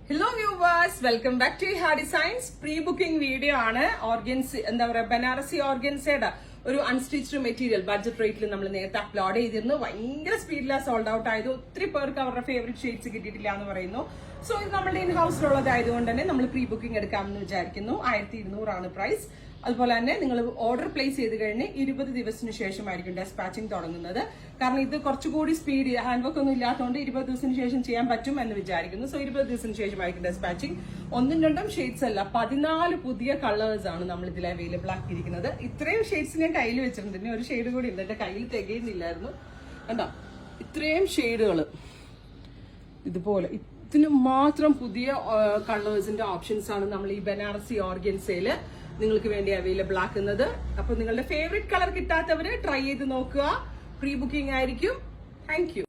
Hello viewers, welcome back to ഹാ designs. Pre booking video ആണ്. ഓർഗൻസ് എന്താ പറയുക, ബനാറസി ഓർഗൻസയുടെ ഒരു അൺസ്റ്റിച്ച്ഡ് മെറ്റീരിയൽ ബഡ്ജറ്റ് റേറ്റിൽ നമ്മൾ നേരത്തെ അപ്ലോഡ് ചെയ്തിരുന്നു. ഭയങ്കര സ്പീഡിലാണ് സോൾഡ് ഔട്ട് ആയത്. ഒത്തിരി പേർക്ക് അവരുടെ ഫേവറേറ്റ് ഷെയ്ഡ്സ് കിട്ടിയിട്ടില്ല എന്ന് പറയുന്നു. സോ ഇത് നമ്മുടെ ഇൻ ഹൗസിലുള്ളതായതുകൊണ്ട് തന്നെ നമ്മൾ പ്രീ ബുക്കിംഗ് എടുക്കാമെന്ന് വിചാരിക്കുന്നു. 1200 പ്രൈസ്. അതുപോലെ തന്നെ നിങ്ങൾ ഓർഡർ പ്ലേസ് ചെയ്ത് കഴിഞ്ഞ് 20 ദിവസത്തിന് ശേഷമായിരിക്കും ഡെസ്പാച്ചിങ് തുടങ്ങുന്നത്. കാരണം ഇത് കുറച്ചുകൂടി സ്പീഡ്, ഹാൻഡ് വർക്ക് ഒന്നും ഇല്ലാത്തതുകൊണ്ട് 20 ദിവസത്തിന് ശേഷം ചെയ്യാൻ പറ്റും എന്ന് വിചാരിക്കുന്നു. സോ 20 ദിവസത്തിന് ശേഷമായിരിക്കും ഡെസ്പാച്ചിങ്. 1-2 ഷെയ്ഡ്സ് അല്ല, 14 പുതിയ കളേഴ്സ് ആണ് നമ്മൾ ഇതിൽ അവൈലബിൾ ആക്കിയിരിക്കുന്നത്. ഇത്രയും ഷെയ്ഡ്സ് ഞാൻ കയ്യിൽ വെച്ചിട്ടുണ്ട്. ഇനി ഒരു ഷെയ്ഡ് കൂടി ഉണ്ട്, എന്റെ കയ്യിൽ തികയുന്നില്ലായിരുന്നു. കണ്ടോ, ഇത്രയും ഷെയ്ഡുകൾ ഇതുപോലെ ഇതിന് മാത്രം പുതിയ കളേഴ്സിന്റെ ഓപ്ഷൻസ് ആണ് നമ്മൾ ഈ ബനാറസി ഓർഗൻസയില് നിങ്ങൾക്ക് വേണ്ടി അവൈലബിൾ ആക്കുന്നത്. അപ്പൊ നിങ്ങളുടെ ഫേവറേറ്റ് കളർ കിട്ടാത്തവര് ട്രൈ ചെയ്ത് നോക്കുക. പ്രീ ബുക്കിംഗ് ആയിരിക്കും. Thank you.